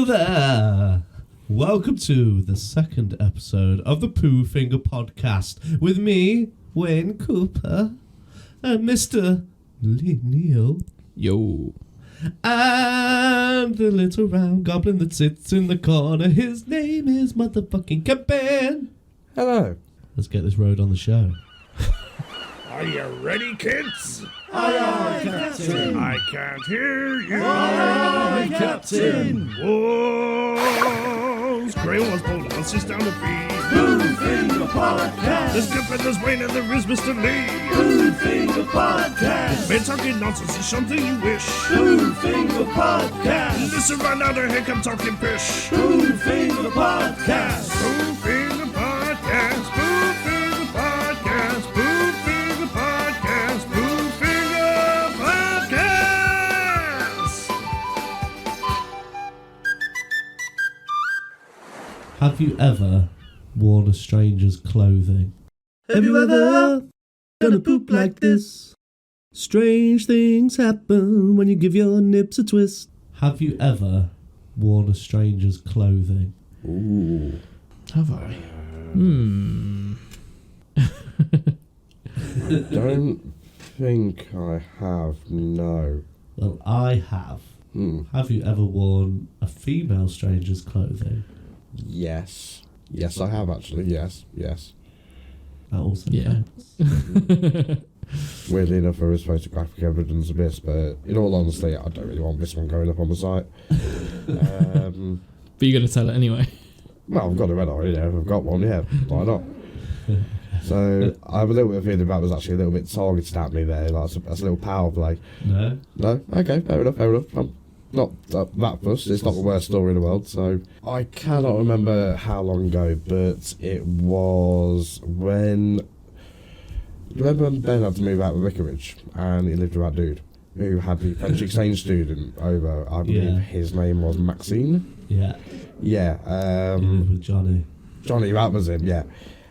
there! Welcome to the second episode of the Poo Finger Podcast with me, Wayne Cooper, and Mr. Lee Neal. Yo. And the little round goblin that sits in the corner, his name is motherfucking Cabin. Hello. Let's get this road on the show. Are you ready, kids? Aye, aye, Captain. I can't hear you. Aye, Captain. Wolves, grey ones, bold ones, she's down to feed. Poo Finger Podcast. There's Skip and there's Wayne and there is Mr. Lee. Poo Finger Podcast. Been talking nonsense is something you wish. Poo Finger Podcast. Listen right now to heck, I'm talking pish. Poo Finger Podcast. Poo Finger Podcast. Poo Finger Podcast. Poo Finger Podcast. Poo Finger Podcast. Have you ever worn a stranger's clothing? Have you ever done a poop like this? Strange things happen when you give your nips a twist. Have you ever worn a stranger's clothing? Ooh. Have I? Don't think I have, no. Well, I have. Have you ever worn a female stranger's clothing? Yes. Yes, I have actually, yes. That also Yeah. counts. Weirdly enough, there is photographic evidence of this, but in all honesty, I don't really want this one going up on the site. But you're going to tell it anyway. Well, I've got it read already, I've got one, yeah, why not? So, I have a little bit of feeling that was actually a little bit targeted at me there, that's a little power play. No? No? Okay, fair enough. I'm not that fussed, it's not the worst story in the world, so... I cannot remember how long ago, but it was when... Remember when Ben had to move out of the vicarage, and he lived with that dude, who had the French exchange student over, I believe his name was Maxine? Yeah. Yeah, With Johnny. Johnny, that was him, yeah.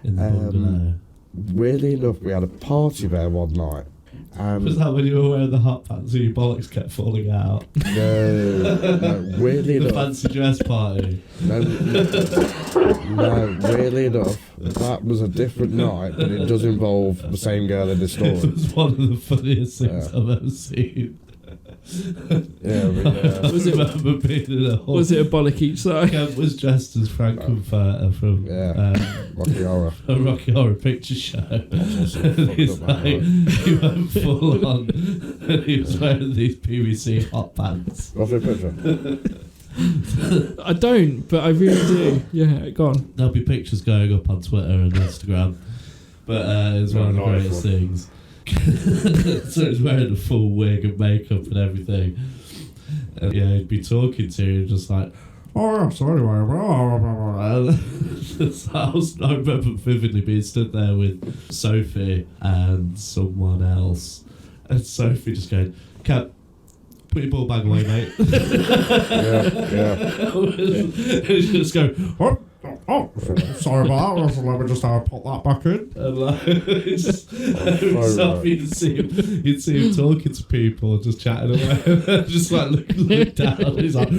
In the bungalow. Weirdly enough, we had a party there one night. Was that when you were wearing the hot pants and your bollocks kept falling out? No, weirdly The enough. fancy dress party. No, weirdly enough, that was a different night, but it does involve the same girl in the story. It was one of the funniest things I've ever seen. Was it- remember being in a hall. Was it a bollock each side? Kent was dressed as Frankenfurter from Rocky Horror. a Rocky Horror Picture Show. And he's fucked up, like, he went full on, and he was wearing these PVC hot pants. What's the picture? I don't, but I really do. Yeah, go on. There'll be pictures going up on Twitter and Instagram, but it's one of the greatest things. So he's wearing a full wig and makeup and everything. And he'd be talking to you just like, oh, sorry, I remember vividly being stood there with Sophie and someone else, and Sophie just going, Cap, put your ball bag away, mate. Yeah. And he's just going, oh, sorry about that. Let me just put that back in. And like, you'd see him talking to people, just chatting away, just like look down. He's like,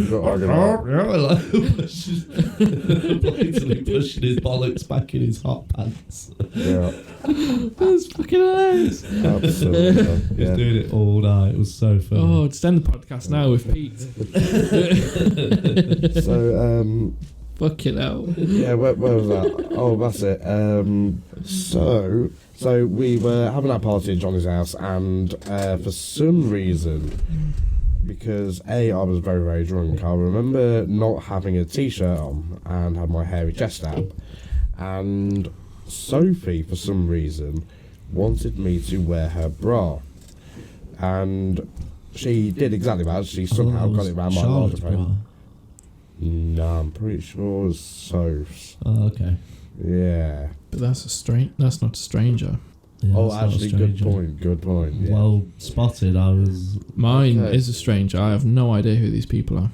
blatantly pushing his bollocks back in his hot pants. Yeah. That's fucking hilarious. Absolutely. He's doing it all night. It was so fun. Oh, just end the podcast now with Pete. So, Fucking hell. yeah, where was that? Oh, that's it. So we were having that party at Johnny's house, and for some reason, because I was very, very drunk, I remember not having a t-shirt on and had my hairy chest out, and Sophie, for some reason, wanted me to wear her bra, and she did exactly that. She somehow got it around my larger bra. No, I'm pretty sure it was Soph's. Oh, okay. Yeah. But that's not a stranger. Yeah, Oh, it's not a actually, stranger. good point. Yeah. Well spotted. I was. Mine Okay. is a stranger. I have no idea who these people are.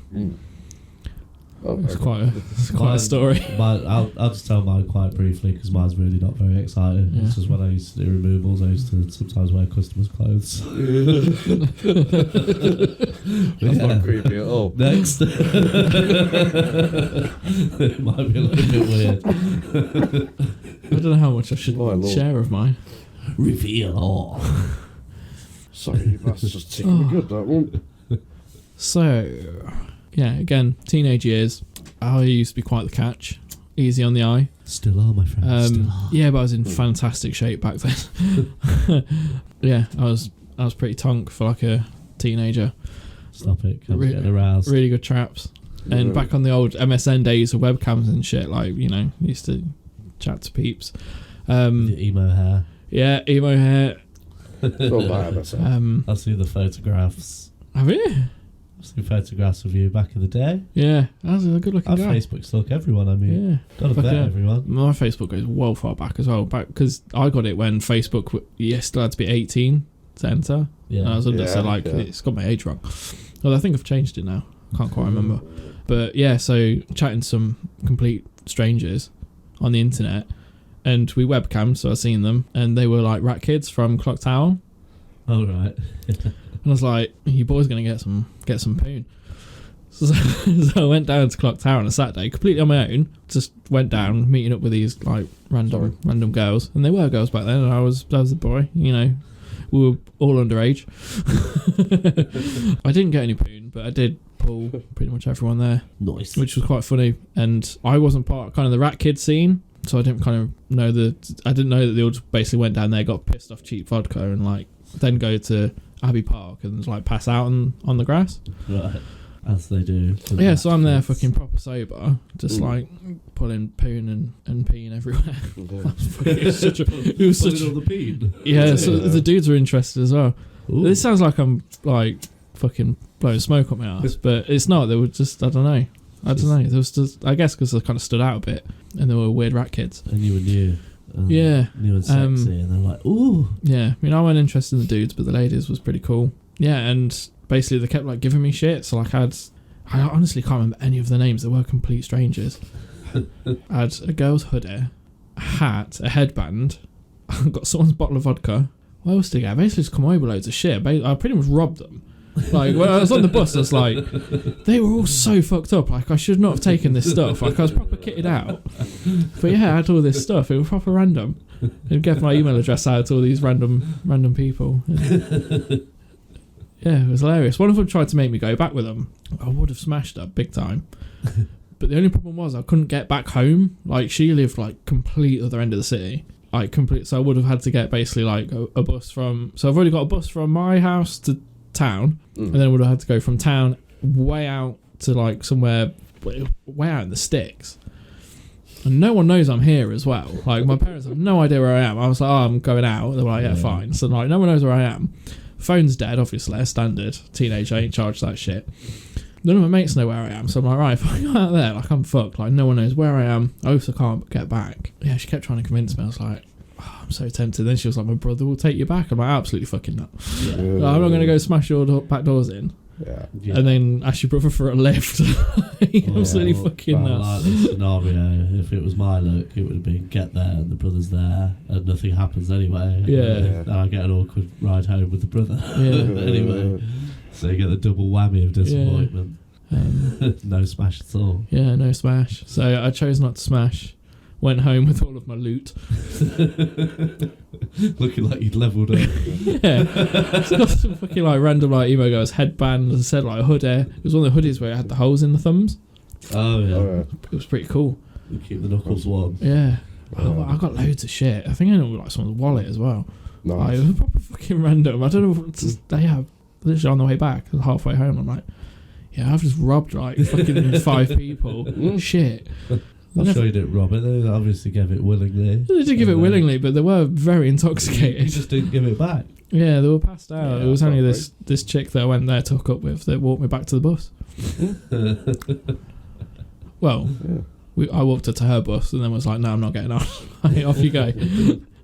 Oh, It's okay. quite a story. I'll just tell mine quite briefly because mine's really not very exciting. Yeah. It's just when I used to do removals, I used to sometimes wear customers' clothes. That's not creepy at all. Next. It might be a little bit weird. I don't know how much I should My lord. share of mine. Reveal all. Sorry, that's just ticking me good, that one. So, yeah, again, teenage years. I used to be quite the catch. Easy on the eye. Still are, my friend. Still are. Yeah, but I was in fantastic shape back then. Yeah, I was pretty tonk for like a teenager. Stop it. Can't Re- get aroused. Really good traps. And Yeah. back on the old MSN days with webcams and shit, like, you know, used to chat to peeps. With your emo hair. Yeah, emo hair. It's all bad, that's it. I've seen the photographs. Have you? I've seen photographs of you back in the day. Yeah, I was a good looking Our guy. Facebook stalk everyone, I mean. Yeah. Gotta Fuck bet yeah. everyone. My Facebook goes well far back as well, because I got it when Facebook you still had to be 18 to enter. Yeah. And I was under, so Yeah, like yeah. it's got my age wrong. Well, I think I've changed it now. I can't quite remember. But yeah, so chatting to some complete strangers on the internet, and we webcam, so I seen them, and they were like rat kids from Clock Tower, All right. and I was like, "You boys gonna get some poon." So I went down to Clock Tower on a Saturday, completely on my own. Just went down, meeting up with these like random girls, and they were girls back then, and I was the boy. You know, we were all underage. I didn't get any poon, but I did pull pretty much everyone there, Nice. which was quite funny. And I wasn't part of kind of the rat kid scene, so I didn't kind of know I didn't know that they all just basically went down there, got pissed off cheap vodka, and like then go to Abbey Park and like pass out on the grass. Right. As they do. to the Yeah, so I'm there kids. fucking proper sober, just like pulling poon and peeing everywhere. It was such a, Pulling all the peen. yeah. So the dudes were interested as well. Ooh. This sounds like I'm like fucking blowing smoke up my ass, but it's not. They were just, I don't know. There was just, I guess because they kind of stood out a bit, and they were weird rat kids. And you were new. Yeah. New and sexy. And they're like, ooh. Yeah, I mean, I wasn't interested in the dudes, but the ladies was pretty cool. Yeah, and basically they kept like giving me shit. So like I honestly can't remember any of the names. They were complete strangers. I had a girl's hoodie, a hat, a headband. I got someone's bottle of vodka. What else did I get? I basically just come away with loads of shit. I pretty much robbed them. Like when I was on the bus, I was like, they were all so fucked up. Like I should not have taken this stuff. Like I was proper kitted out. But yeah, I had all this stuff. It was proper random. I'd get my email address out to all these random people. Yeah, it was hilarious. One of them tried to make me go back with them. I would have smashed her big time. But the only problem was I couldn't get back home. Like she lived like complete other end of the city. Like complete. So I would have had to get basically like a bus from. So I've already got a bus from my house to town, and then I would have had to go from town way out to like somewhere way out in the sticks. And no one knows I'm here as well. Like my parents have no idea where I am. I was like, oh, I'm going out. They were like, yeah, fine. So like no one knows where I am. Phone's dead, obviously, standard. Teenager, ain't charged that shit. None of my mates know where I am, so I'm like, right, if I go out there, like, I'm fucked. Like, no one knows where I am. I also can't get back. Yeah, she kept trying to convince me. I was like, oh, I'm so tempted. Then she was like, my brother will take you back. I'm like, absolutely fucking not. Yeah. I'm not going to go smash your back doors in. Yeah. Yeah. And then ask your brother for a lift. Absolutely fucking Well, nuts. like this scenario, if it was my luck, it would have been get there and the brother's there and nothing happens anyway. Yeah. And I get an awkward ride home with the brother. Yeah. Anyway, so you get the double whammy of disappointment. No smash at all. Yeah, no smash. So I chose not to smash. Went home with all of my loot. Looking like you'd levelled up. Yeah. It's got some fucking like random like emo girls headband, as I said, like a hoodie. It was one of the hoodies where it had the holes in the thumbs. Oh yeah. Oh, It was pretty cool. You keep the knuckles warm. Yeah. I got loads of shit. I think I ended up with like someone's wallet as well. yeah. Like, Nice. it was proper fucking random. I don't know what to, yeah, literally on the way back, halfway home, I'm like, yeah, I've just robbed like fucking 5 people. Shit. I'm sure you didn't rob it. They obviously gave it willingly. They did give it willingly, but they were very You intoxicated. just didn't give it back. Yeah, they were passed out. Yeah, it was only that's this chick that I went there to hook up with that walked me back to the bus. Well, Yeah. I walked her to her bus and then was like, no, I'm not getting on. Like, off you go.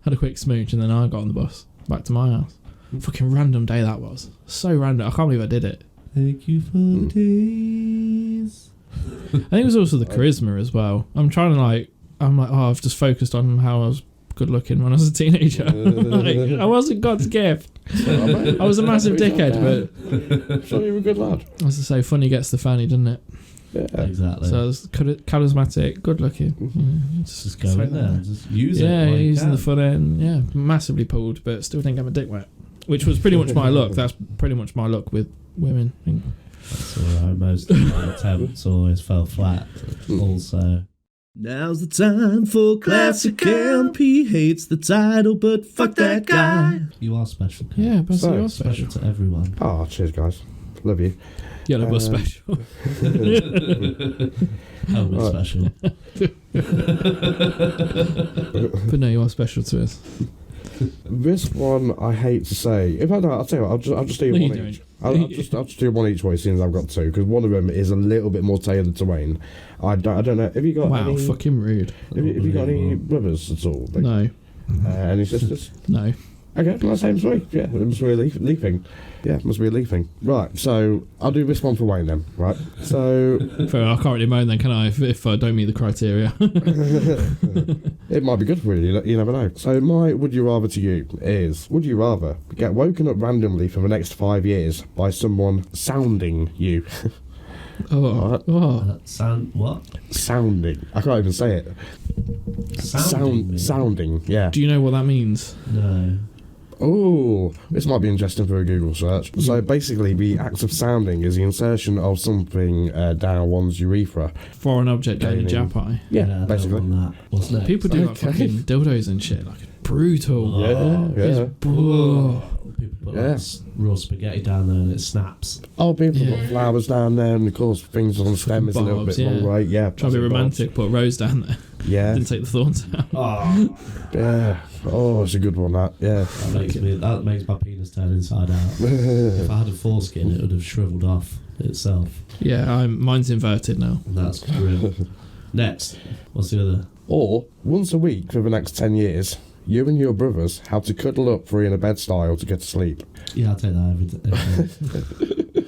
Had a quick smooch and then I got on the bus back to my house. Fucking random day that was. So random. I can't believe I did it. Thank you for the days. think it was also the charisma as well. I'm like, I've just focused on how I was good looking when I was a teenager. Like, I wasn't God's gift. I was a massive dickhead, but So you were a good lad. as I say, funny gets the fanny, doesn't it? Yeah. Exactly. So I was charismatic, good looking. Yeah, just go in there and just use it. Yeah, while you using can. the front end. Yeah, massively pulled, but still didn't get my dick wet. Which was pretty much my look. That's pretty much my look with women. That's alright. Most of my attempts always fell flat. Also. Now's the time for classic MP. Hates the title, but fuck that guy. You are special. Kat. Yeah, but So, you're Special special. to everyone. Oh, cheers, guys. Love you. Yeah, no, we're special. Helmet Right. special. But no, you are special to us. This one I hate to say. In fact, no, I'll tell you what. I'll just do No, you one don't. each. I'll just do one each way, since I've got two, because one of them is a little bit more tailored to Wayne. I don't know. Have you got Wow, any? fucking rude. Have you got any brothers at all? Like, No, any sisters? no. Okay, well, same as me. Yeah, it must be a leafing. Yeah, it must be a leafing. Right, so I'll do this one for Wayne then. Right, so Fair, I can't really moan then, can I? If I don't meet the criteria. it might be good for you. You never know. So my would you rather to you is: would you rather get woken up randomly for the next 5 years by someone sounding you? Oh, oh. Sound what? Sounding. I can't even say it. Sounding me? Sounding. Yeah. Do you know what that means? No. Oh, this might be interesting for a Google search. So basically, the act of sounding is the insertion of something down one's urethra. Foreign object down your Gaining. jap eye. Yeah, I basically. don't want that. What's next? People do like Okay. fucking dildos and shit. Like, brutal. Yeah, yeah. Oh, people put Yeah. like raw spaghetti down there and it snaps. Oh, people Yeah. put flowers down there, and of course, things on the stem is a little Barbs, bit yeah. long way. Yeah, Try to be romantic, put a rose down there. Yeah, Didn't take the thorns out. Oh, yeah. Oh, it's a good one. That. Yeah. that makes my penis turn inside out. If I had a foreskin, it would have shriveled off itself. Yeah, mine's inverted now. And that's grim. Next, what's the other? Or once a week for the next 10 years, you and your brothers have to cuddle up three in a bed style to get to sleep. Yeah, I'll take that every day.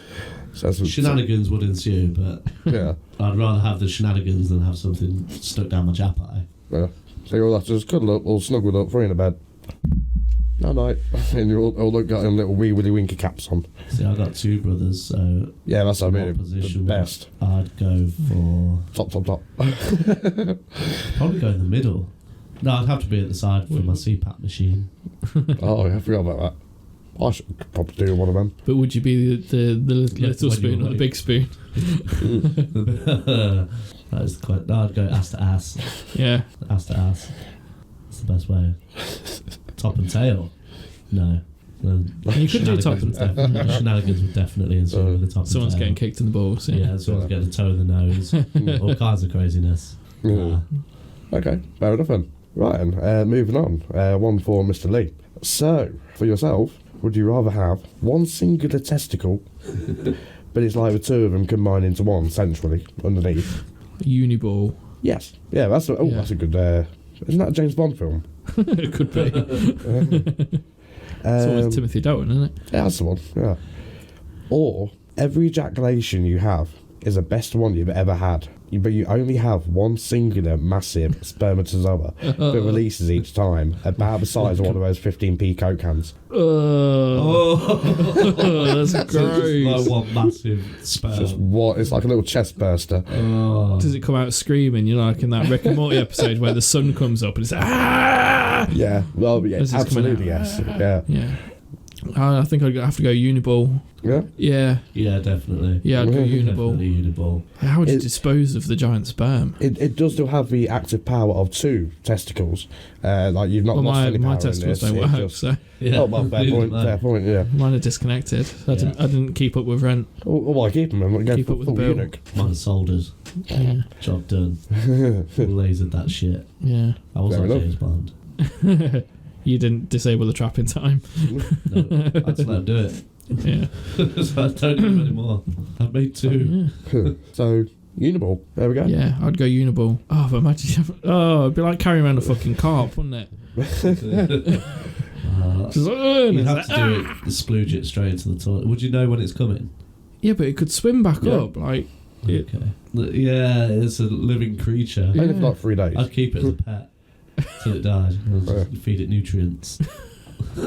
So that's Shenanigans would ensue, but Yeah. I'd rather have the shenanigans than have something stuck down my jap eye. Yeah. So you all have to just cuddle up or snuggle up, three in a bed. No night. And you all got them little wee willy winky caps on. See, I've got two brothers, so Yeah, that's what the position best. I'd go for. Top. Probably go in the middle. No, I'd have to be at the side for my CPAP machine. Oh, yeah, I forgot about that. I should probably do one of them. But would you be the little when spoon you're or the big spoon? That is quite. No, I'd go ass to ass. Yeah. Ass to ass. That's the best way. Top and tail. No. You could do top and tail. Shenanigans would definitely ensue with the top Someone's and tail. getting kicked in the balls. Yeah, someone's getting a toe in the nose. All kinds of craziness. Yeah. Okay, fair enough then. Right then, moving on. One for Mr. Lee. So, for yourself, would you rather have one singular testicle, but it's like the two of them combined into one centrally underneath? Uniball. Yes. Yeah, that's a good. Isn't that a James Bond film? It could be. It's always Timothy Dalton, isn't it? Yeah, that's the one. Yeah. Or every ejaculation you have is the best one you've ever had, but you only have one singular massive spermatozoa that releases each time, about the size of one of those 15p Coke cans. That's Like gross. one massive sperm. Just what? It's like a little chest burster. Does it come out screaming? You know, like in that Rick and Morty episode where the sun comes up and it's Yeah, well, yeah, As it's coming absolutely, out. yes. Yeah. Yeah. I think I'd have to go Uniball. Yeah. Yeah. Yeah, definitely. Yeah, I'd go Definitely Uniball. Definitely Uniball. How would you It- dispose of the giant sperm? It does still have the active power of two testicles. Like you've not Well, lost any power my in testicles this. don't It work, just- so Yeah. Oh, well, fair point. Fair point. Yeah. mine are disconnected. I didn't keep up with rent. Oh, well, keep them. Go Keep for up with the full bill. eunuch. Mine soldered. Yeah. Job done. Lasered that shit. Yeah. I was Fair like enough. James Bond. You didn't disable the trap in time. No, I had to let him do it. Yeah. So I don't do it anymore. I've made two. Yeah. So, Uniball. There we go. Yeah, I'd go Uniball. Oh, but imagine it'd be like carrying around a fucking carp, wouldn't it? Just like, and You'd it's have like, to do it, splooge it straight into the toilet. Would you know when it's coming? Yeah, but it could swim back Yeah. up. Like, Okay. Yeah, it's a living creature. Only for like 3 days. I'd keep it as a pet till it died. I'd just feed it nutrients. I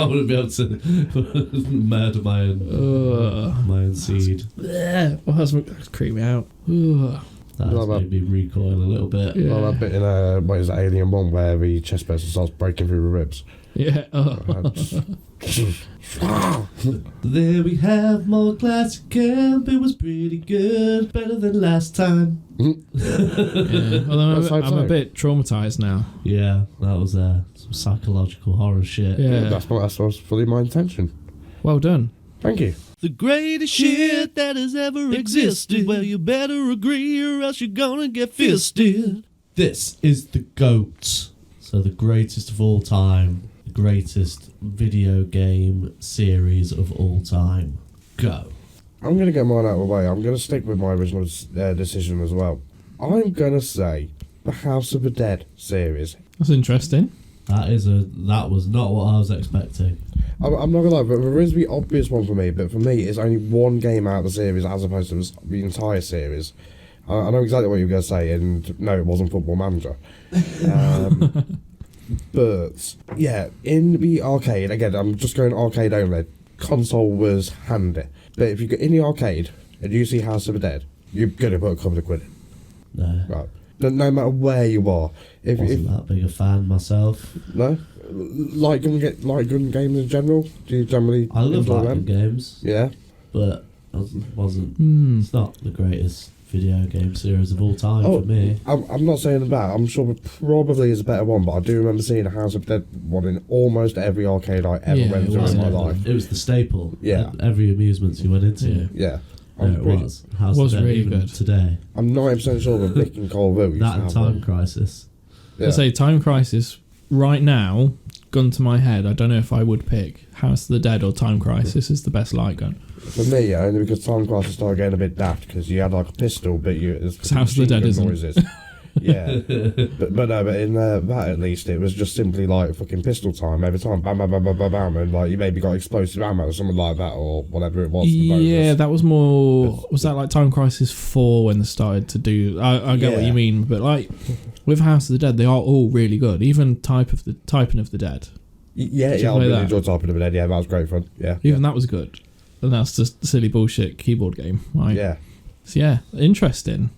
wouldn't be able to murder my own seed. Yeah, well, that's creeped me out. Ugh. That's made me recoil a little bit. Yeah. Well, that bit in what is it, Alien 1 where the chest person starts breaking through the ribs. Yeah. There we have more classic camp. It was pretty good, better than last time. Yeah. Although That's I'm a bit traumatized now. Yeah, that was some psychological horror shit. Yeah. That's was fully my intention. Well done. Thank you. The greatest shit that has ever existed. Well, you better agree or else you're gonna get fisted. This is the GOAT. So the greatest of all time. The greatest video game series of all time. Go. I'm going to get mine out of the way. I'm going to stick with my original decision as well. I'm going to say the House of the Dead series. That's interesting. That was not what I was expecting. I'm not going to lie, but there is the obvious one for me, but for me it's only one game out of the series as opposed to the entire series. I know exactly what you were going to say, and no, it wasn't Football Manager. But, yeah, in the arcade, again, I'm just going arcade only, console was handy. But if you go in the arcade and you see House of the Dead, you're going to put a couple of quid in. No. Right. No matter where you are. Wasn't that big a fan myself. No? Like gun games in general? Do you generally I love enjoy light them? gun games. Yeah? But it wasn't. It's not the greatest video game series of all time for me. I'm not saying that. I'm sure there probably is a better one, but I do remember seeing a House of Dead one in almost every arcade I ever went to in my life. It was the staple. Yeah. Every amusements you went into. Yeah. It was. House Was of Dead really even good. Today. I'm 90% sure that Rick and Cole Will used That to and have Time one. Crisis. Yeah. I say Time Crisis right now, gun to my head, I don't know if I would pick House of the Dead or Time Crisis is the best light gun. For me, yeah, only because Time Crisis started getting a bit daft because you had like a pistol, but it's House of the Dead isn't. noises. Yeah, but in that at least it was just simply like fucking pistol time every time, bam, bam, bam, bam, bam, bam, and like you maybe got explosive ammo or something like that or whatever it was. Yeah, that was more. Was that like Time Crisis 4 when they started to do? I get what you mean, but like with House of the Dead, they are all really good. Even Typing of the Dead. Yeah, Did you I play really that? enjoyed Typing of the Dead. Yeah, that was great fun. Yeah, Even that was good, and that's just a silly bullshit keyboard game. Like, yeah. So yeah, interesting.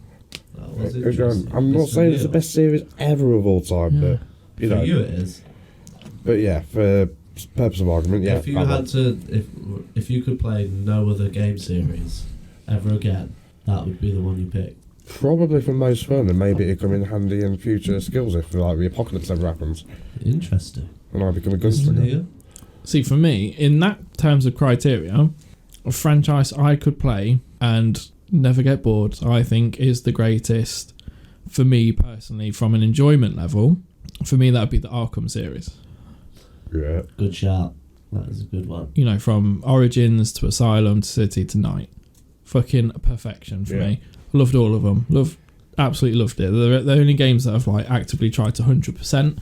That was interesting. I'm not It's saying it's the surreal. best series ever of all time, Yeah. but you know, For you it is. but yeah, for purpose of argument, yeah. If you that had one. to, if you could play no other game series ever again, that would be the one you pick. Probably for most fun, and maybe it'd come in handy in future skills if like the apocalypse ever happens Interesting. and I become a Listen gunslinger. here. See, for me, in that terms of criteria, a franchise I could play and never get bored, I think, is the greatest for me personally from an enjoyment level. For me, that would be the Arkham series. Yeah. Good shout. That is a good one. You know, from Origins to Asylum to City to Night. Fucking perfection for me. Loved all of them. Absolutely loved it. They're the only games that I've like actively tried to 100%.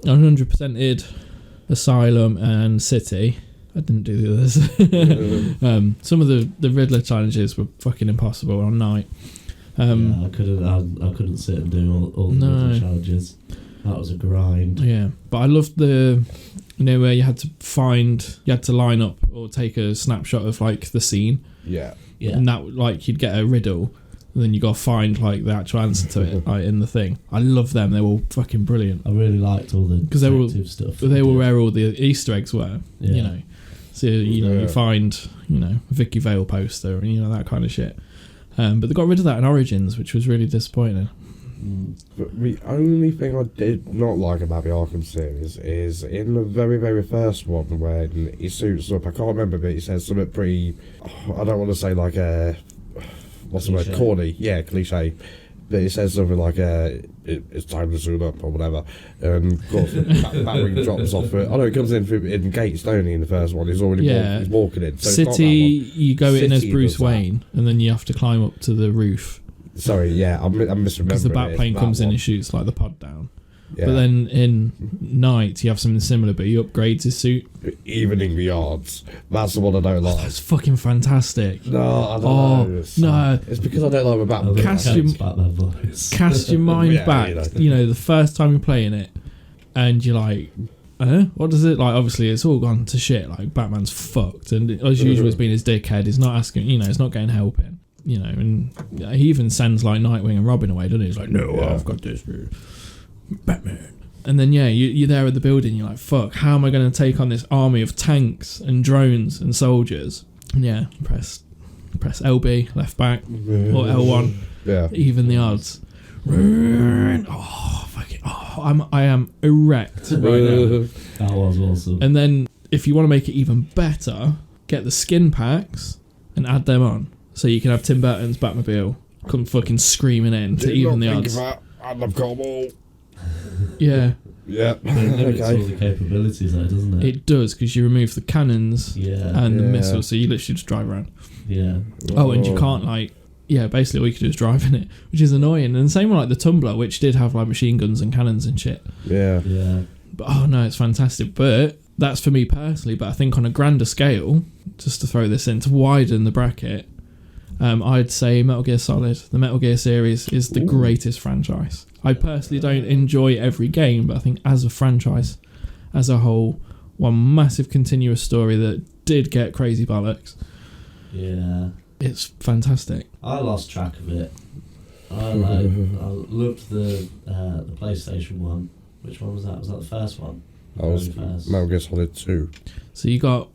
100%ed Asylum and City. I didn't do the others. Some of the Riddler challenges were fucking impossible on night. Yeah, I couldn't sit and do all the other challenges. That was a grind. Yeah, but I loved the, you know, where you had to line up or take a snapshot of like the scene, Yeah. Yeah. and that like you'd get a riddle, and then you got to find like the actual answer to it like, in the thing. I love them; they were all fucking brilliant. I really liked all the Because they were stuff. they were where all the Easter eggs were. Yeah. You know, so you know Yeah. you find a Vicky Vale poster and that kind of shit. But they got rid of that in Origins, which was really disappointing. But the only thing I did not like about the Arkham series is in the very, very first one when he suits up, I can't remember, but he says something pretty, I don't want to say like a, what's the word, Cliche. corny, yeah, cliche, but he says something like it's time to suit up or whatever, and of course that ring drops off, I know it comes in gates only in the first one, he's already he's walking in. So it's not City, you go in as City Bruce does that. Wayne, and then you have to climb up to the roof. Sorry, yeah, I'm misremembering Because the bat it. plane That comes in one. and shoots like the pod down. Yeah. But then in Knight, you have something similar, but he upgrades his suit. Evening the odds. That's the one I don't like. That's fucking fantastic. No, I don't know. No. It's because I don't like the Batman. Batman voice. Cast your mind Yeah, back, the first time you're playing it, and you're like, what does it like? Obviously, it's all gone to shit. Like, Batman's fucked, and as usual, he's being his dickhead. He's not asking, he's not getting help in, and he even sends like Nightwing and Robin away, doesn't he? He's like, no, I've got this, Batman. And then you're there at the building. You're like, fuck, how am I going to take on this army of tanks and drones and soldiers? And press LB left back or L1. Yeah. Even the odds. Oh, fucking! Oh, I am erect right now. That was awesome. And then, if you want to make it even better, get the skin packs and add them on, so you can have Tim Burton's Batmobile come fucking screaming in to even the odds. I'd have got them all. Yeah. Yeah. It limits all the capabilities, though, doesn't it? It does, because you remove the cannons and the missiles, so you literally just drive around. Yeah. Oh, and you can't basically all you can do is drive in it, which is annoying. And the same with like the Tumbler, which did have like machine guns and cannons and shit. Yeah. Yeah. But it's fantastic. But that's for me personally. But I think on a grander scale, just to throw this in to widen the bracket, I'd say Metal Gear Solid. The Metal Gear series is the greatest franchise. I personally don't enjoy every game, but I think as a franchise, as a whole, one massive continuous story that did get crazy bollocks. Yeah. It's fantastic. I lost track of it. I loved the PlayStation one. Which one was that? Was that the first one? That was First. Metal Gear Solid 2. So you got,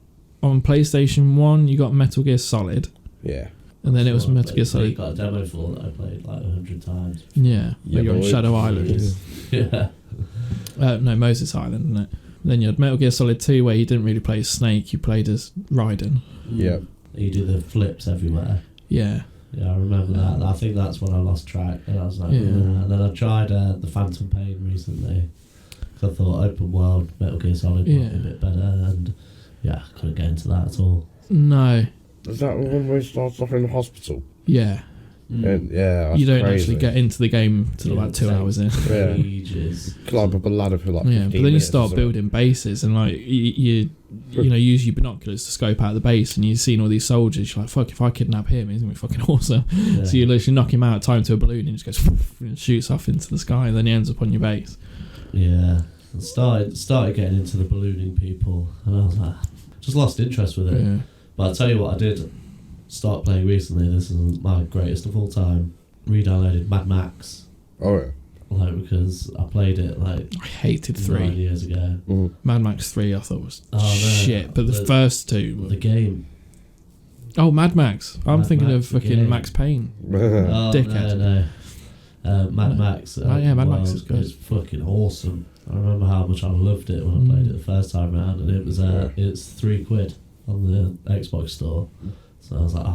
on PlayStation 1, you got Metal Gear Solid. Yeah. And then it was Metal Gear Solid. You got a demo for that I played like 100 times. Yeah. Yeah, You're on boy. Shadow Island. Yeah. No, Moses Island, isn't it? Then you had Metal Gear Solid 2, where you didn't really play as Snake, you played as Raiden. Yeah. You do the flips everywhere. Yeah. Yeah, I remember that. I think that's when I lost track. And I was like, Yeah. And then I tried the Phantom Pain recently. Because I thought open world Metal Gear Solid might be a bit better. And I couldn't get into that at all. No. Is that the one where he starts off in the hospital? Yeah. And, that's You don't crazy. actually get into the game till about 2 hours in. Yeah. Ages. Climb up a ladder for like 15 Yeah, but then you minutes, start isn't it? building bases and like you use your binoculars to scope out the base, and you've seen all these soldiers. You're like, fuck, if I kidnap him, he's gonna be fucking awesome. Yeah. So you literally knock him out, tie him to a balloon, and he just goes and shoots off into the sky, and then he ends up on your base. Yeah. I started getting into the ballooning people, and I was like, just lost interest with it. Yeah. But I'll tell you what I did start playing recently. This is my greatest of all time. Re-downloaded Mad Max. Oh, yeah. Because I played it like I hated 9 3. years ago. Mad Max 3 I thought was Oh, no. shit, but the first two were... The game. Oh, Mad Max. I'm Mad thinking Max, of fucking yeah. Max Payne. Oh, Dickhead. no. Mad Max. Mad Max is good. It's fucking awesome. I remember how much I loved it when I played it the first time around, and it was it's £3 on the Xbox store. So I was like,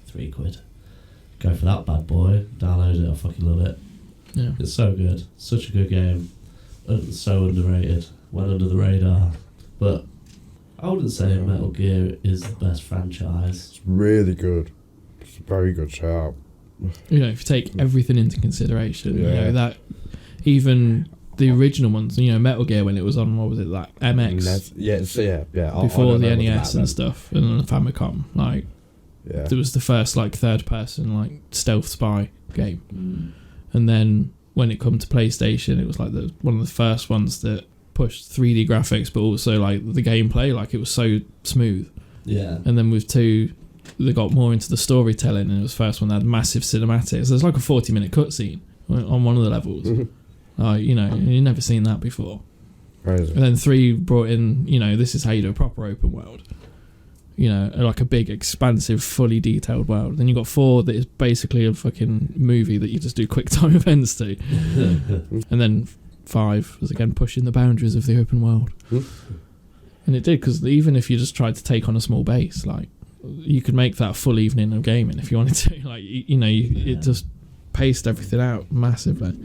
fucking £3. Go for that bad boy. Download it. I fucking love it. Yeah. It's so good. Such a good game. So underrated. Went under the radar. But I wouldn't say Metal Gear is the best franchise. It's really good. It's a very good shout. If you take everything into consideration, Yeah. that even the original ones, Metal Gear when it was on, what was it, like MX? Yeah. Before the NES and stuff, and the Famicom, like, Yeah. it was the first, like, third-person, like, stealth spy game. And then when it come to PlayStation, it was, like, one of the first ones that pushed 3D graphics, but also, like, the gameplay, like, it was so smooth. Yeah. And then with 2, they got more into the storytelling, and it was the first one that had massive cinematics. There's like a 40-minute cutscene on one of the levels. You've never seen that before. Crazy. And then 3 brought in, this is how you do a proper open world. Like a big, expansive, fully detailed world. Then you got 4 that is basically a fucking movie that you just do quick time events to. And then 5 was again pushing the boundaries of the open world. And it did, because even if you just tried to take on a small base, like, you could make that a full evening of gaming if you wanted to. Like, it just paced everything out massively.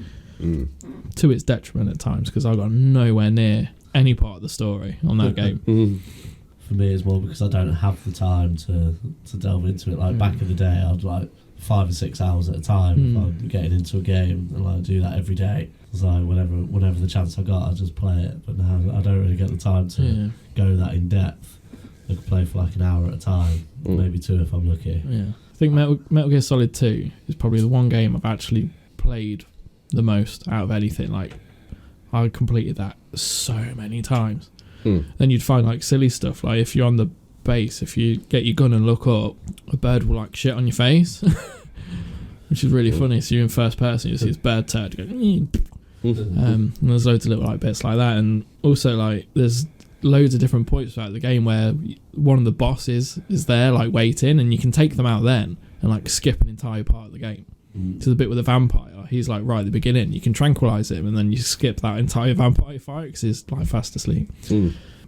To its detriment at times, because I got nowhere near any part of the story on that game. For me, it's more because I don't have the time to delve into it. Like back in the day, I'd like 5 or 6 hours at a time if I'm getting into a game, and I do that every day. So whenever the chance I got, I just play it. But now I don't really get the time to go that in depth. I could play for like an hour at a time, maybe 2 if I'm lucky. Yeah, I think Metal Gear Solid 2 is probably the one game I've actually played the most out of anything. Like, I completed that so many times. Then you'd find like silly stuff, like if you're on the base, if you get your gun and look up, a bird will like shit on your face, which is really funny. So you're in first person, you see this bird turd go, and there's loads of little like bits like that. And also like there's loads of different points throughout the game where one of the bosses is there like waiting, and you can take them out then and like skip an entire part of the game. To the bit with the vampire, he's like right at the beginning, you can tranquilize him and then you skip that entire vampire fight because he's like fast asleep.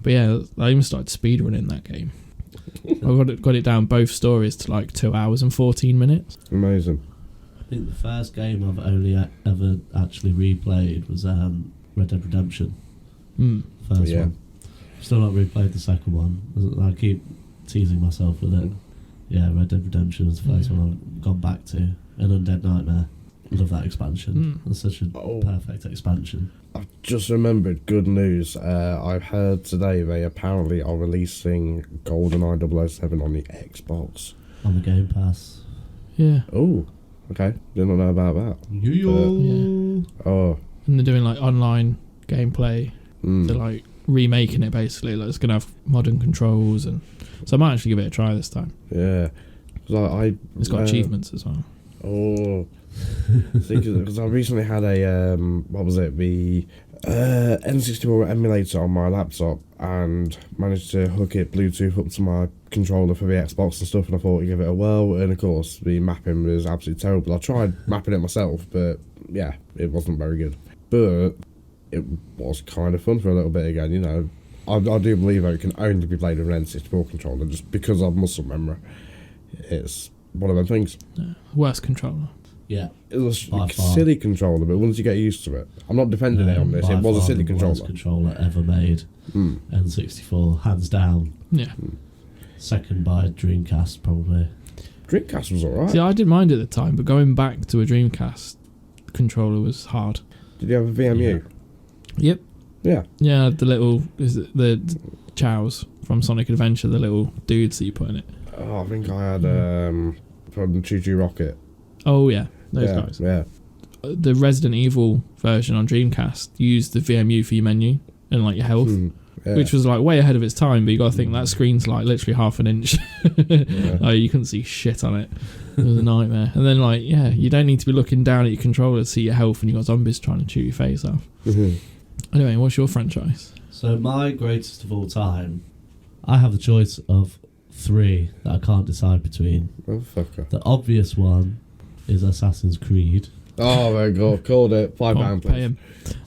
But yeah, I even started speedrunning that game. I got it down both stories to like 2 hours and 14 minutes. Amazing. I think the first game I've only ever actually replayed was Red Dead Redemption. First one. Still not replayed the second one. I keep teasing myself with it. Yeah, Red Dead Redemption was the first one I've gone back to. An Undead Nightmare. Love that expansion. It's such a perfect expansion. I've just remembered good news. I've heard today they apparently are releasing GoldenEye 007 on the Xbox. On the Game Pass. Yeah. Oh, okay. Did not know about that. Oh. And they're doing like online gameplay. They're like remaking it basically. Like it's going to have modern controls, and so I might actually give it a try this time. Yeah. It's got achievements as well. Oh, because I recently had a the N64 emulator on my laptop, and managed to hook it Bluetooth up to my controller for the Xbox and stuff, and I thought I'd give it a whirl, and of course the mapping was absolutely terrible. I tried mapping it myself, but yeah, it wasn't very good. But it was kind of fun for a little bit again, you know. I do believe that it can only be played with an N64 controller, just because of muscle memory. It's one of them things. Worst controller. Yeah. It was a silly controller, but once you get used to it, I'm not defending it on this. It was a silly controller. Worst controller ever made. N64, hands down. Yeah. Second by Dreamcast, probably. Dreamcast was alright. See, I didn't mind it at the time, but going back to a Dreamcast controller was hard. Did you have a VMU? Yep. Yeah. Yeah, the chows from Sonic Adventure, the little dudes that you put in it. Oh, I think I had from Choo Choo Rocket. Oh yeah, those guys. Yeah. The Resident Evil version on Dreamcast used the VMU for your menu and like your health, which was like way ahead of its time. But you got to think that screen's like literally half an inch. You couldn't see shit on it. It was a nightmare. And then like you don't need to be looking down at your controller to see your health, and you got zombies trying to chew your face off. Anyway, what's your franchise? So my greatest of all time, I have the choice of 3 that I can't decide between. Motherfucker. The obvious one is Assassin's Creed. Oh my god, called it. £5, please. Pay him.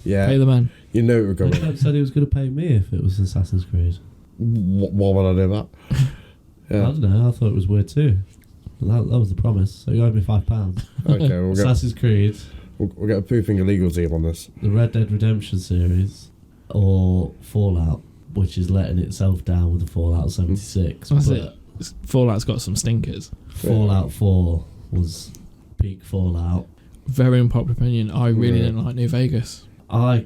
Yeah. Pay the man. You knew it was coming. He said he was going to pay me if it was Assassin's Creed. Why would I do that? I don't know, I thought it was weird too. That was the promise. So you owe me £5. Okay, we'll get Assassin's Creed. We'll get a Poo Finger legal team on this. The Red Dead Redemption series, or Fallout, which is letting itself down with the Fallout 76. That's it. Fallout's got some stinkers. Fallout 4 was peak Fallout. Very unpopular opinion. I really didn't like New Vegas. I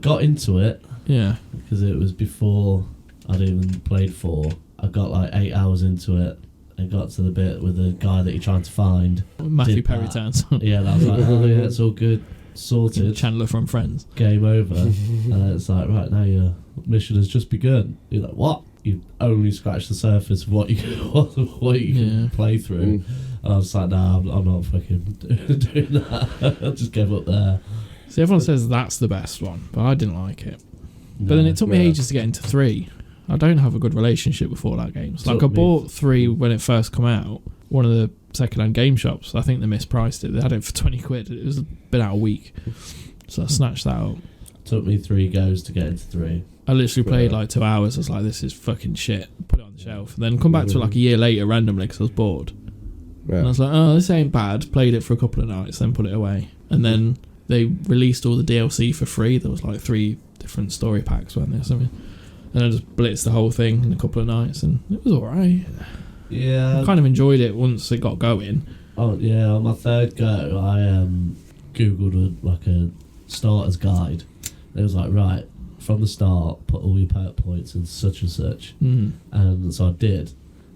got into it. Yeah. Because it was before I'd even played 4. I got like 8 hours into it and got to the bit with the guy that you're trying to find. Matthew Perry turns on. Yeah, that was like, oh yeah, it's all good. Sorted. Chandler from Friends. Game over. And it's like, right, now your mission has just begun. You're like, what? You've only scratched the surface of what you can play through. And I was like, nah, I'm not fucking doing that. I just gave up there. See, everyone says that's the best one, but I didn't like it. But then it took me ages to get into 3. I don't have a good relationship with Fallout games. Like, I bought 3 when it first came out. One of the second-hand game shops. I think they mispriced it. They had it for 20 quid. It was been out a week. So I snatched that up. Took me 3 goes to get into 3. I literally played like 2 hours. I was like, this is fucking shit. Put it on the shelf. And then come back to it like a year later randomly because I was bored. Yeah. And I was like, oh, this ain't bad. Played it for a couple of nights, then put it away. And then they released all the DLC for free. There was like 3 different story packs, weren't there? Something. And I just blitzed the whole thing in a couple of nights, and it was alright. Yeah. I kind of enjoyed it once it got going. Oh yeah, on my third go, I googled a starter's guide. It was like, right, from the start, put all your perk points in such and such. And so I did.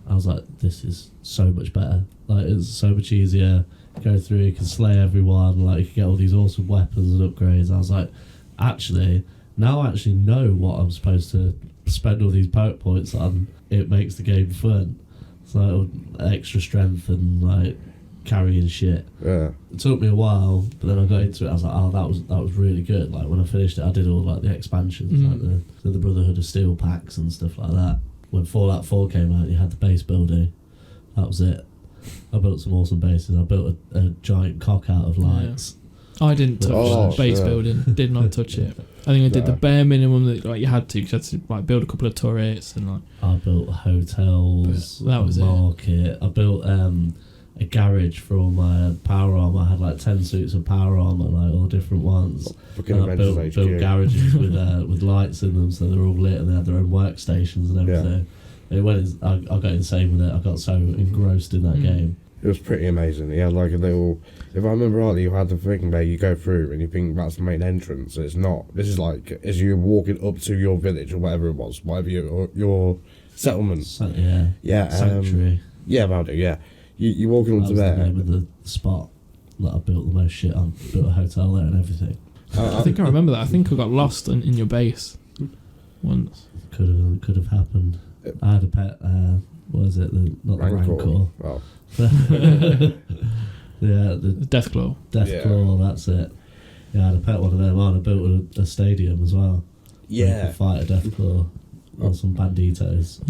I was like, this is so much better. Like, it's so much easier. Go through, you can slay everyone. Like, you can get all these awesome weapons and upgrades. I was like, actually, now I actually know what I'm supposed to spend all these perk points on. It makes the game fun. So extra strength and like carrying shit. Yeah. It took me a while, but then I got into it. I was like, oh, that was really good. Like when I finished it, I did all like the expansions, like the Brotherhood of Steel packs and stuff like that. When Fallout 4 came out, you had the base building. That was it. I built some awesome bases. I built a giant cock out of lights. Yeah. I didn't touch base building. Did not touch it. I think I did the bare minimum that like you had to, because you had to like build a couple of turrets and like. I built hotels. That was a market. I built a garage for all my power armor. I had like 10 suits of power armor, like all different ones. And I built garages with lights in them, so they're all lit and they had their own workstations and everything. Yeah. I got insane with it. I got so engrossed in that game. It was pretty amazing. He had like a little, if I remember rightly, you had the thing where you go through and you think that's the main entrance. It's not. This is like as you're walking up to your village or whatever it was, whatever your settlement. Sanctuary. About it. Yeah, you're walking onto there. That was the name of the spot that I built the most shit on. Built a hotel there and everything. I think I remember that. I think I got lost in your base once. Could have happened. I had a pet. What was it? Not the Rancor. Oh. The Deathclaw. Deathclaw, that's it. Yeah, I had a pet one of them on. I built a stadium as well. Yeah. You could fight a Deathclaw or some banditos.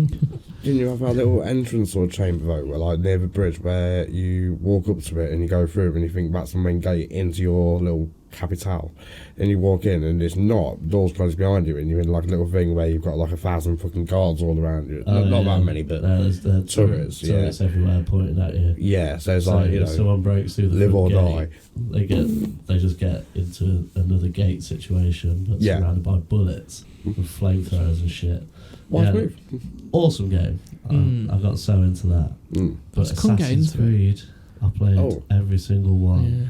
Didn't you have a little entrance or chamber though, where like near the bridge where you walk up to it and you go through and you think that's the main gate into your little capital, and you walk in and it's not, doors closed behind you and you're in like a little thing where you've got like 1,000 fucking guards all around you. Not that many, but there's turrets everywhere pointing at you. Yeah, so it's like, you know, if someone breaks through the live or gate, die. They just get into another gate situation that's surrounded by bullets with flamethrowers and shit. Awesome game. I got so into that. But Assassin's Creed, I played every single one. Yeah.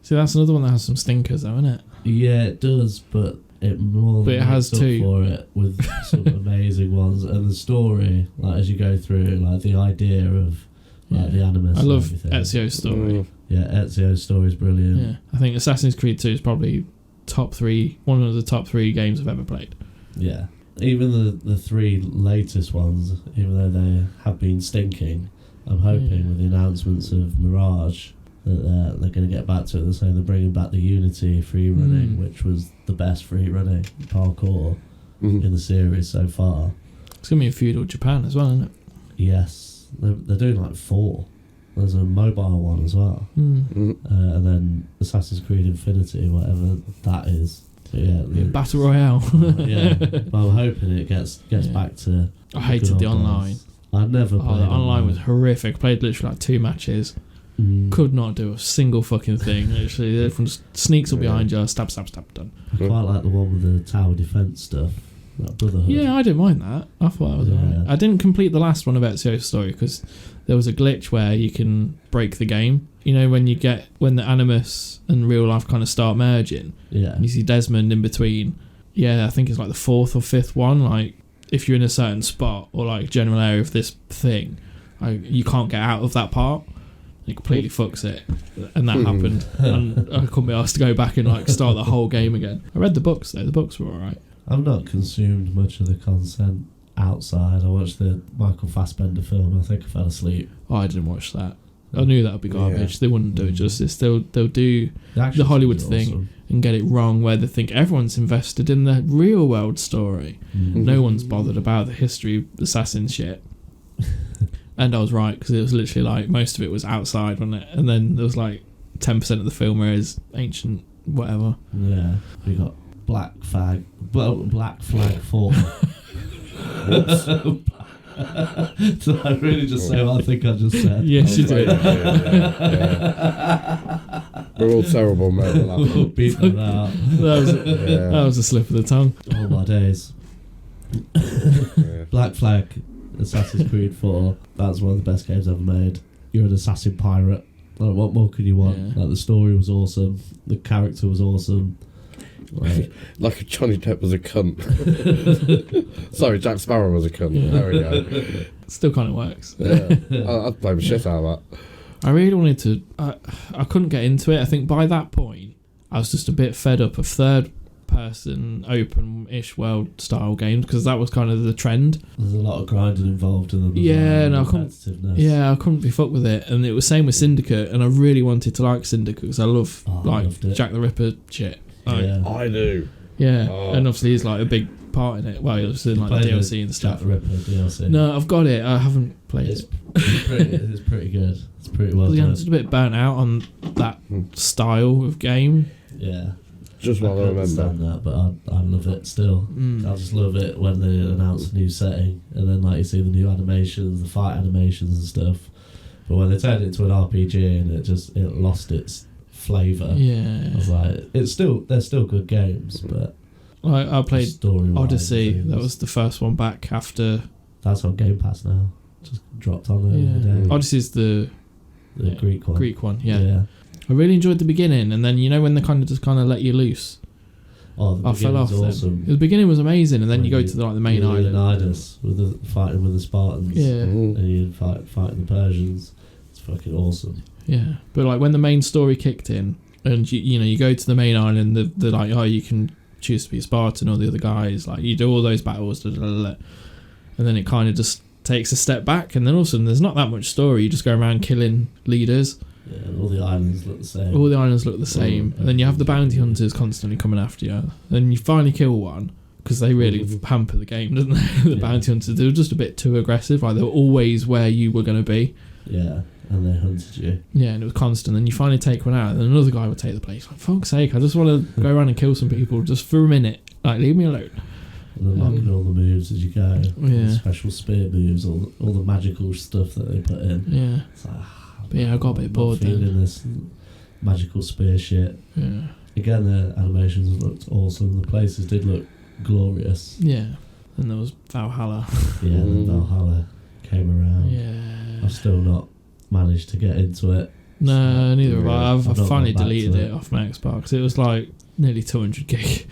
See, that's another one that has some stinkers, though, isn't it? Yeah, it does, but it more than has up too. for it with some amazing ones, and the story, like as you go through, like the idea of like the animus. I love and Ezio's story. Yeah, Ezio's story is brilliant. Yeah, I think Assassin's Creed 2 is probably one of the top 3 games I've ever played. Yeah, even the 3 latest ones, even though they have been stinking, I'm hoping with the announcements of Mirage that they're going to get back to it. They're saying they're bringing back the Unity free running, which was the best free running parkour in the series so far. It's going to be in feudal Japan as well, isn't it? Yes, they're doing like 4. There's a mobile one as well, and then Assassin's Creed Infinity, whatever that is. So Battle Royale. But I'm hoping it gets back to. I hated the online. I never played. The online was horrific. Played literally like 2 matches. Could not do a single fucking thing. Literally, everyone just sneaks up behind you, stab, done. I quite like the one with the tower defense stuff. That Brotherhood. Yeah, I didn't mind that. I thought that was alright. I didn't complete the last one of Ezio's story because there was a glitch where you can break the game. You know, when the animus and real life kind of start merging. Yeah. And you see Desmond in between. Yeah, I think it's like the 4th or 5th one. Like, if you're in a certain spot or like general area of this thing, you can't get out of that part. It completely fucks it, and that happened, and I couldn't be asked to go back and like start the whole game again. I read the books though; the books were alright. I've not consumed much of the content outside. I watched the Michael Fassbender film. I think I fell asleep. Oh, I didn't watch that. I knew that would be garbage. Yeah. They wouldn't do it justice. They'll do the Hollywood thing and get it wrong, where they think everyone's invested in the real world story. No one's bothered about the history of assassin shit. And I was right, because it was literally like most of it was outside, wasn't it? And then there was like 10% of the film where it's ancient whatever. Yeah, we got Black Flag 4. Did I really just say what I think I just said? Yes, you did. We're all terrible, mate. We'll beat that out. That was a slip of the tongue. All my days. Black Flag, Assassin's Creed 4. That's one of the best games ever made. You're an assassin pirate. Like, what more could you want? Yeah. Like, the story was awesome, the character was awesome. Like if Johnny Depp was a cunt. Sorry, Jack Sparrow was a cunt. Yeah. There we go. Still kind of works. Yeah. I'd play the shit out of that. I really wanted to. I couldn't get into it. I think by that point, I was just a bit fed up of third-person, open-ish world style games because that was kind of the trend. There's a lot of grinding involved in them. Yeah, no, I couldn't. competitiveness. Yeah, I couldn't be fucked with it, and it was same with Syndicate, and I really wanted to like Syndicate because I love I loved it. Jack the Ripper shit. Like, Yeah. I do. yeah, Oh. and obviously he's like a big part in it. Well, he was in like the Played DLC and stuff. Jack the Ripper DLC. No, I've got it. I haven't played It's it. it's pretty good. It's pretty well Yeah, I'm done. just a bit burnt out on that style of game. Yeah. Just I what I can remember. understand that, but I love it still. I just love it when they announce a new setting and then like you see the new animations, the fight animations and stuff. But when they turned it into an RPG and it lost its flavour. Yeah. I was like, they're still good games, but Like, I played story-wise Odyssey. and That things- was the first one back after. that's on Game Pass now. Just dropped on there the other day. Odyssey's the The Greek one. Greek one. Yeah. I really enjoyed the beginning, and then when they kind of let you loose. Oh, the I fell off. beginning's Then. awesome. The beginning was amazing, and then When you go you- to the main you island. Leonidas with the fighting with the Spartans. Yeah. And you fighting the Persians. It's fucking awesome. Yeah, but like when the main story kicked in, and you go to the main island, they're like, oh, you can choose to be a Spartan or the other guys. Like you do all those battles, and then it kind of just takes a step back, and then all of a sudden there's not that much story. You just go around killing leaders. Yeah, and all the islands look the same. All the islands look the same, and then you have the bounty hunters constantly coming after you. Then you finally kill one because they really hamper the game, doesn't they? The bounty hunters, they were just a bit too aggressive. Like they were always where you were going to be. Yeah, and they hunted you. Yeah, and it was constant. Then you finally take one out, and then another guy would take the place. Like, fuck's sake, I just want to go around and kill some people just for a minute. Like, leave me alone. And unlocking all the moves as you go. All Yeah. the special spear moves, all the magical stuff that they put in. Yeah. It's like, But yeah, I got a bit I'm bored not feeling then. this magical spear shit. Yeah. Again, the animations looked awesome. The places did look glorious. Yeah. And there was Valhalla. Yeah, then Valhalla came around. Yeah. I've still not managed to get into it. No, neither have I. I've I've not finally gone back to deleted it. it off my Xbox. It was like nearly 200 gig.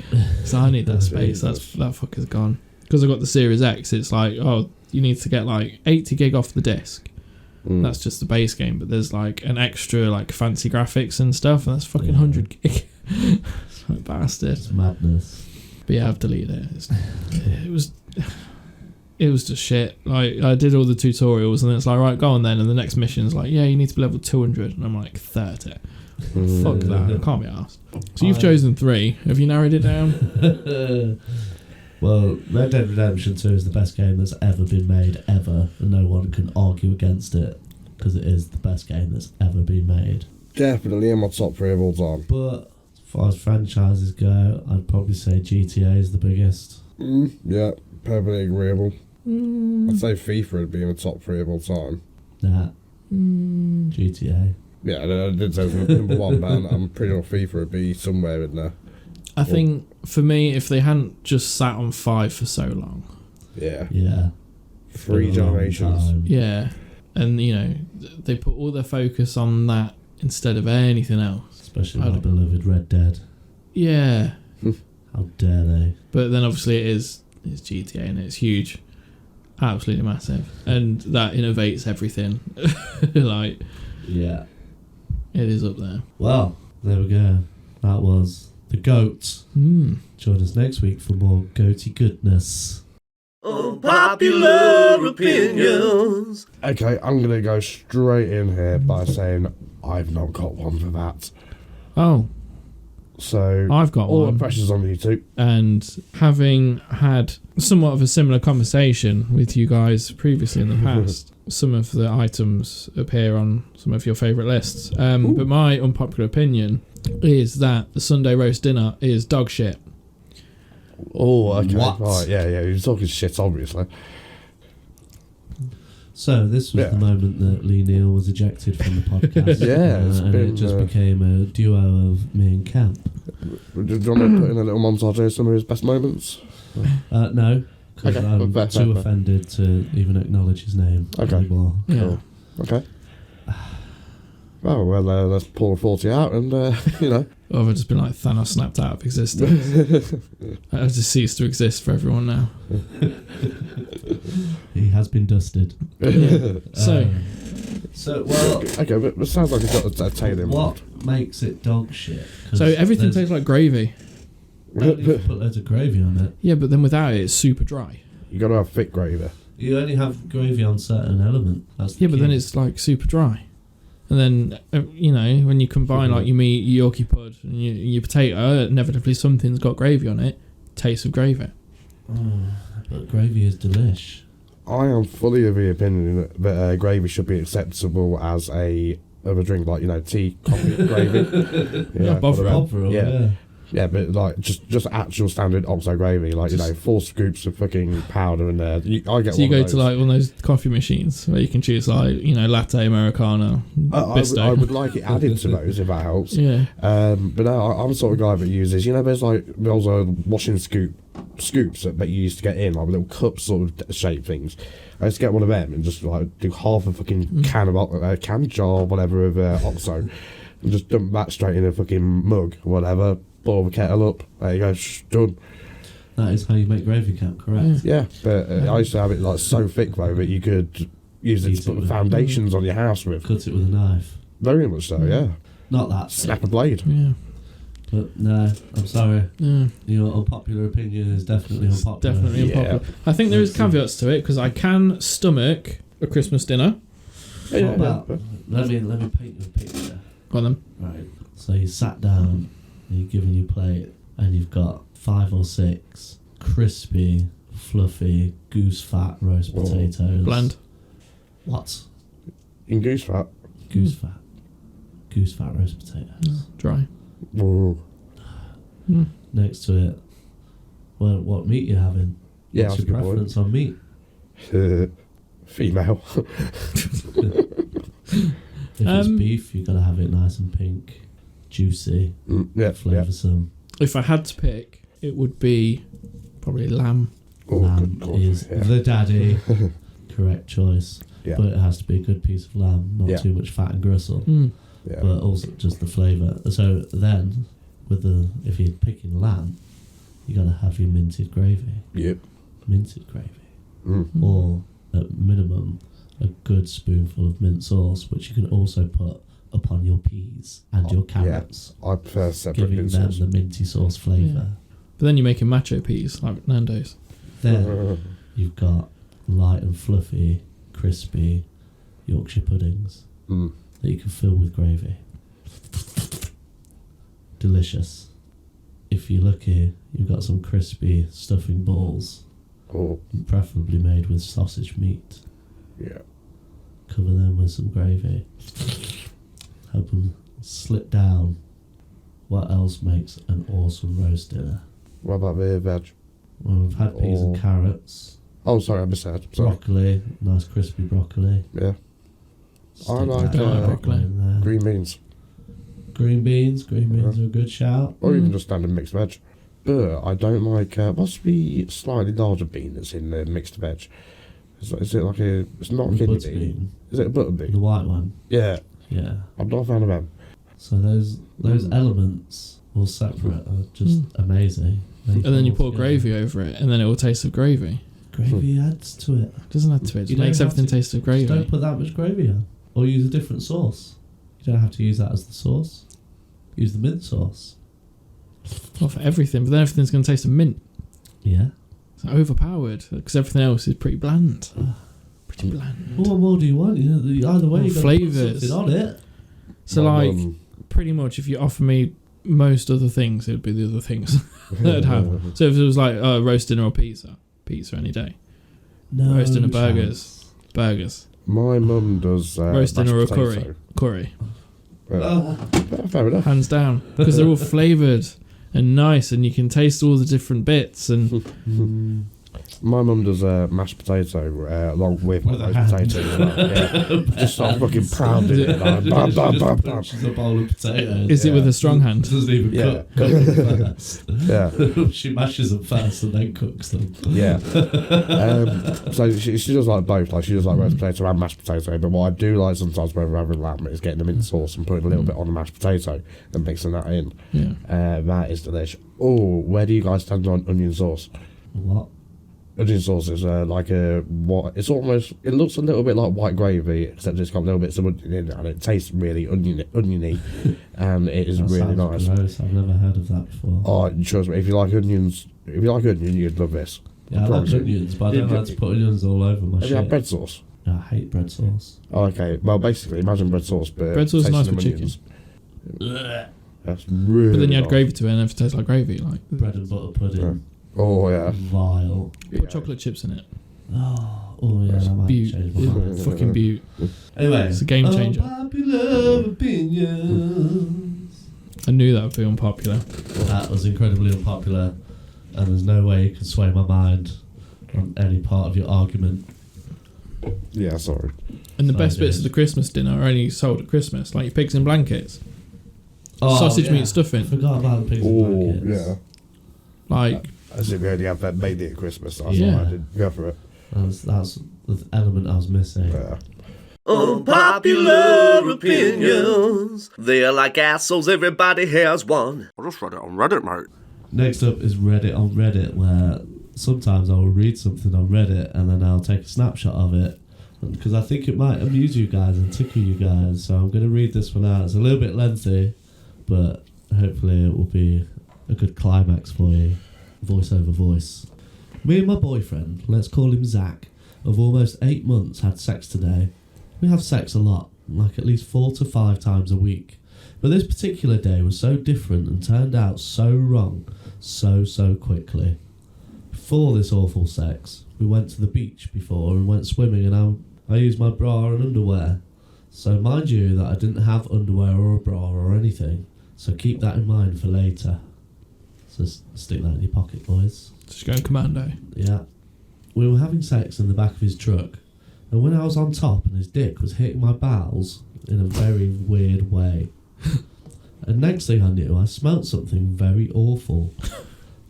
So I need that space. That fucker's gone. Because I got the Series X, it's like, oh, you need to get like 80 gig off the disc. That's just the base game, but there's like an extra like fancy graphics and stuff, and that's fucking 100 gig. Like bastard. It's madness. But yeah, I've deleted it. It was just shit. Like I did all the tutorials, and it's like, right, go on then. And the next mission's like, yeah, you need to be level 200, and I'm like 30. Fuck that. I can't be arsed. So you've chosen 3. Have you narrowed it down? Well, Red Dead Redemption 2 is the best game that's ever been made, ever, and no one can argue against it, because it is the best game that's ever been made. Definitely in my top 3 of all time. But as far as franchises go, I'd probably say GTA is the biggest. Yeah, perfectly agreeable. I'd say FIFA would be in the top 3 of all time. Nah. GTA. Yeah, I did say it was number 1, but I'm pretty sure FIFA would be somewhere in there. I think for me, if they hadn't just sat on 5 for so long, Yeah. Yeah. 3 Been a long generations. time. yeah, and they put all their focus on that instead of anything else. Especially my beloved Red Dead. Yeah, How dare they? but then obviously it's GTA and it's huge, absolutely massive, and that innovates everything. Like Yeah. it is up there. Well, there we go. That was the GOAT. Join us next week for more goaty goodness. Unpopular opinions. Okay, I'm going to go straight in here by saying I've not got one for that. Oh, So I've got all one. the pressure's on you two. And having had somewhat of a similar conversation with you guys previously in the past, some of the items appear on some of your favourite lists. But my unpopular opinion is that the Sunday roast dinner is dog shit. Oh, okay. What? Right, yeah, you're talking shit, obviously. So this was Yeah. the moment that Lee Neal was ejected from the podcast. Yeah, it's and been, it just became a duo of me and Camp. Do you want me to put in a little montage of some of his best moments? No, because Okay, I'm fair, too fair. offended to even acknowledge his name Okay. anymore. Yeah. Cool. Okay. Oh, well, let's pour 40 out and, you know. Or have I just been like Thanos snapped out of existence? I've just ceased to exist for everyone now. He has been dusted. Yeah. Well, Okay, but it sounds like it's got a tail in. what makes it dog shit? 'Cause So everything there's- tastes like gravy. don't need to put loads of gravy on it. Yeah, but then without it, it's super dry. You got to have thick gravy. You only have gravy on certain element. That's the Yeah, but then key. it's like super dry. And then, you know, when you combine like your meat, your Yorkie pud, and your potato, inevitably something's got gravy on it. Taste of gravy. But gravy is delish. I am fully of the opinion that gravy should be acceptable as a drink, like, you know, tea, coffee, gravy. Yeah, Bovril. Bovril, Yeah. Yeah, but like just actual standard OXO gravy, like, you know, 4 scoops of fucking powder in there. I get So you one go of to those. like one of those coffee machines where you can choose like, you know, latte, americano, bisto. I would like it added to those if that helps. Yeah. But no, I'm the sort of guy that uses, you know, there's like those washing scoops that you used to get in, like little cup sort of shape things. I used to get one of them and just like do half a fucking can jar, whatever, of OXO, and just dump that straight in a fucking mug, whatever. Boil the kettle up. There you go. Done. That is how you make gravy cap, correct? Yeah, but I used to have it like so thick though that you could use it Eat to put it with- foundations on your house with. Cut it with a knife. Very much so, yeah. Not that. Snap a blade. Yeah. But no, I'm sorry. Yeah. Your unpopular opinion is definitely It's unpopular. definitely Yeah. unpopular. I think there is caveats to it because I can stomach a Christmas dinner. What about, let me paint you a picture. Go on then. Right. So you sat down and you're given your plate and you've got 5 or 6 crispy, fluffy, goose fat roast Whoa. potatoes. Bland. What? In goose fat. Goose fat. Goose fat roast potatoes. Dry. Whoa. Mm. Next to it, well, what meat you having? Yeah, What's that's a your good point. preference on meat? Female. If it's beef, you gotta have it nice and pink, juicy, Yeah, flavoursome. If I had to pick, it would be probably lamb. Oh, Lamb good God, is yeah. the daddy. Correct choice. Yeah. But it has to be a good piece of lamb, not Yeah. too much fat and gristle. Mm. Yeah. But also just the flavour. So then, if you're picking lamb, you gotta have your minted gravy. Yep. Minted gravy. Mm. Or at minimum a good spoonful of mint sauce, which you can also put upon your peas and your carrots, I prefer separate giving mint them sauce. the minty sauce flavour. But then you're making macho peas like Nando's. Then you've got light and fluffy, crispy Yorkshire puddings Mm. that you can fill with gravy. Delicious. If you're lucky, you've got some crispy stuffing balls, Oh, preferably made with sausage meat. yeah. Cover them with some gravy. Have them slip down. What else makes an awesome roast dinner? What about the veg? Well, we've had peas and carrots, Oh, sorry, I missed that. Sorry. broccoli, nice crispy broccoli. Yeah. Stick like, that broccoli. in there. Green beans. Green beans are a good shout. Or even just standard mixed veg. But I don't like... what's the slightly larger bean that's in the mixed veg? Is it like a... It's not a kidney Butter bean. bean. Is it a butter The bean? white one. Yeah. Yeah. I'm not a fan of them. So those elements, all separate, are just amazing. And then you pour gravy over it, and then it will taste of gravy. Gravy adds to it. It doesn't add to it. It You just makes don't have everything to- taste of Just gravy. don't put that much gravy on. Or use a different sauce. You don't have to use that as the sauce. Use the mint sauce. Well, for everything, but then everything's going to taste of mint. Yeah. It's overpowered because everything else is pretty bland. Pretty bland. Well, what more do you want? You know, either way, Well, you've got to put flavours. something on it. So, My like, mum- pretty much, if you offer me most other things, it would be the other things that I'd have. So if it was like roast dinner or pizza any day. No Roast dinner, chance. burgers. My mum does... Roast dinner or mashed curry. potato. Curry. Fair enough. Hands down. Because they're all flavoured and nice and you can taste all the different bits and My mum does mashed potato along with With a roast hand. potato as well. Yeah. Just start fucking pounding it. Like, bam, bam, bam, bam. She's a bowl of potatoes. Is it with a strong hand? Doesn't even Yeah. cook them first. Yeah. She mashes them first and then cooks them. Yeah. So she does like both. Like she does like roast potato and mashed potato. But what I do like sometimes when we're having lamb is getting the mint sauce and putting a little bit on the mashed potato and mixing that in. Yeah. That is delicious. Oh, where do you guys stand on onion sauce? What? Onion sauce is like a what? It looks a little bit like white gravy, except it's got a little bit of onion in it, and it tastes really oniony, and it is That really sounds nice. gross. I've never heard of that before. Oh, trust me, if you like onion, you'd love this. Yeah, I like promise you. onions, but I don't like to put onions all over my Have you had shit. bread sauce? I hate bread sauce. Oh, okay. Well, basically, imagine bread sauce, but Bread sauce is tasting nice them with chicken. onions. That's really. But then you add nice. gravy to it and it tastes like gravy. Like Bread and butter pudding. Oh yeah. Vile. put Yeah. chocolate chips in it. Oh yeah, that might Beaut. change my mind. Fucking beaut. Anyway, It's a game changer. Unpopular opinions. I knew that would be unpopular. That was incredibly unpopular, and there's no way you can sway my mind on any part of your argument. Yeah, sorry. And the So best it bits is. of the Christmas dinner are only sold at Christmas, like your pigs in blankets, sausage meat stuffing. Forgot about the pigs and Oh blankets. yeah. Like As if we only have that made it at Christmas. That's Yeah. why I didn't go for it. That's the element I was missing. Yeah. Unpopular opinions. They are like assholes, everybody has one. I just read it on Reddit, mate. Next up is Reddit on Reddit, where sometimes I will read something on Reddit and then I'll take a snapshot of it because I think it might amuse you guys and tickle you guys. So I'm going to read this one out. It's a little bit lengthy, but hopefully it will be a good climax for you. Voice over voice. Me and my boyfriend, let's call him Zach, of almost 8 months, had sex today. We have sex a lot, like at least 4 to 5 times a week. But this particular day was so different and turned out so wrong so quickly. Before this awful sex, we went to the beach before and went swimming, and I used my bra and underwear. So mind you that I didn't have underwear or a bra or anything, so keep that in mind for later. So stick that in your pocket, boys. just going commando. Yeah. We were having sex in the back of his truck, and when I was on top and his dick was hitting my bowels in a very weird way. And next thing I knew, I smelt something very awful.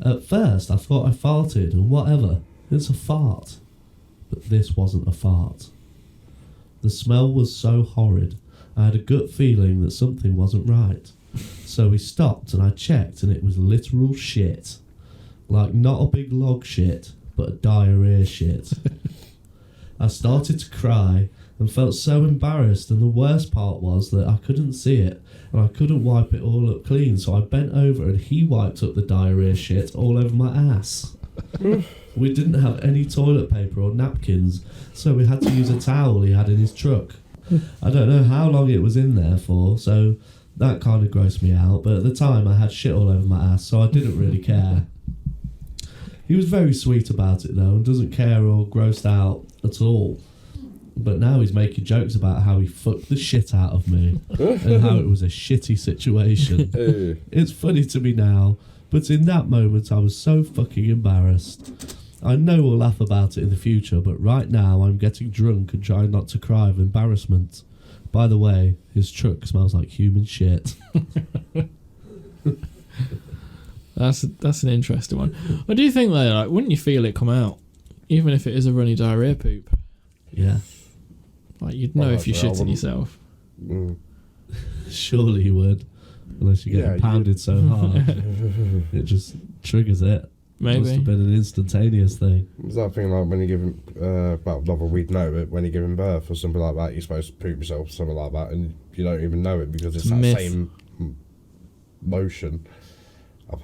At first, I thought I farted, and whatever, it's a fart. But this wasn't a fart. The smell was so horrid, I had a gut feeling that something wasn't right. So we stopped and I checked, and it was literal shit. Like, not a big log shit, but a diarrhea shit. I started to cry and felt so embarrassed, and the worst part was that I couldn't see it and I couldn't wipe it all up clean, so I bent over and he wiped up the diarrhea shit all over my ass. We didn't have any toilet paper or napkins, so we had to use a towel he had in his truck. I don't know how long it was in there for, so that kind of grossed me out, but at the time I had shit all over my ass, so I didn't really care. He was very sweet about it though, and doesn't care or grossed out at all. But now he's making jokes about how he fucked the shit out of me and how it was a shitty situation. It's funny to me now, but in that moment I was so fucking embarrassed. I know we'll laugh about it in the future, but right now I'm getting drunk and trying not to cry of embarrassment. By the way, his truck smells like human shit. That's an interesting one. I do think though, like, wouldn't you feel it come out, even if it is a runny diarrhea poop? Yeah. Like, you'd know Well, if you're I shitting wouldn't. yourself. Mm. Surely you would. Unless you Yeah, get pounded so hard. It just triggers it. Must Maybe. have been an instantaneous thing. Is that thing like when you're giving, well, not that we'd know it, when you're giving birth or something like that, you're supposed to poop yourself or something like that, and you don't even know it because it's It's a that myth. same motion.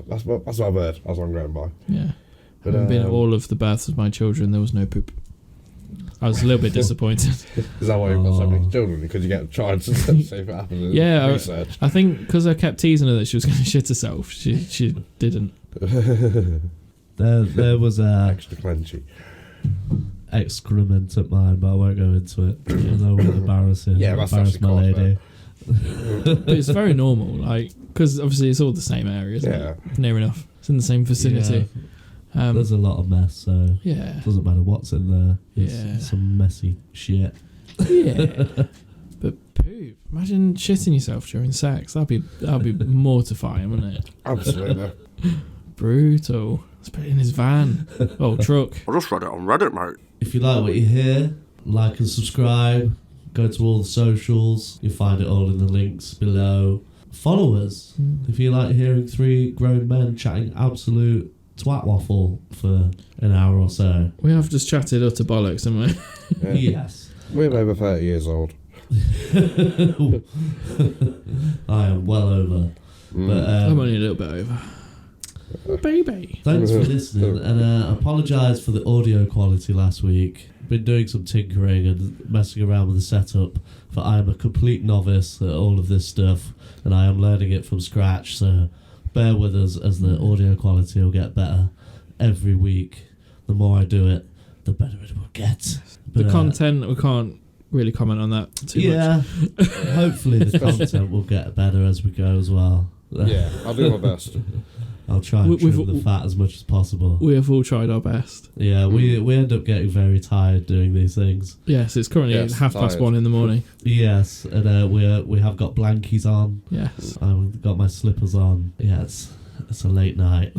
That's what I've heard. That's what I'm going by. Yeah. But, Having been at all of the births of my children, there was no poop. I was a little bit disappointed. Is that why you've got so many Oh. children? Because you get tried to see if it happens in Yeah, research. I think because I kept teasing her that she was going to shit herself, she didn't. There was a Extra clenchy. excrement at mine, but I won't go into it. I know it's embarrassing. Yeah, that's Embarrass actually my quite lady. But it's very normal, like, because obviously it's all the same area, isn't Yeah. it? Near enough. It's in the same vicinity. There's a lot of mess, so Yeah. it doesn't matter what's in there. It's Yeah. some messy shit. Yeah. But poop. Imagine shitting yourself during sex. That'd be mortifying, wouldn't it? Absolutely. Brutal. Let's put it in his van. Oh, truck. I just read it on Reddit, mate. If you like what you hear, like and subscribe. Go to all the socials. You'll find it all in the links below. Follow us if you like hearing three grown men chatting absolute twat waffle for an hour or so. We have just chatted utter bollocks, haven't we? Yeah. Yes. We're over 30 years old. I am well over. But I'm only a little bit over. Baby. thanks for listening, and apologise for the audio quality last week. Been doing some tinkering and messing around with the setup, but I am a complete novice at all of this stuff, and I am learning it from scratch, so bear with us as the audio quality will get better every week. The more I do it, the better it will get. The But, content, we can't really comment on that too much. yeah, hopefully the content will get better as we go as well. Yeah, I'll do my best. I'll try and We've- trim the fat as much as possible. We have all tried our best. Yeah, we end up getting very tired doing these things. Yes, it's currently Yes, 1:30 in the morning. Yes, and we have got blankies on. Yes. I've got my slippers on. Yeah, it's a late night.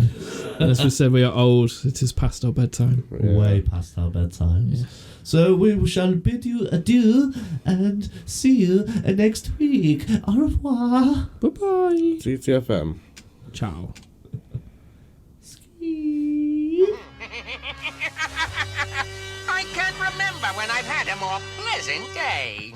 And as we said, we are old. It is past our bedtime. Yeah. Way past our bedtimes. Yes. So we shall bid you adieu and see you next week. Au revoir. Bye-bye. TTFM. Ciao. I can't remember when I've had a more pleasant day.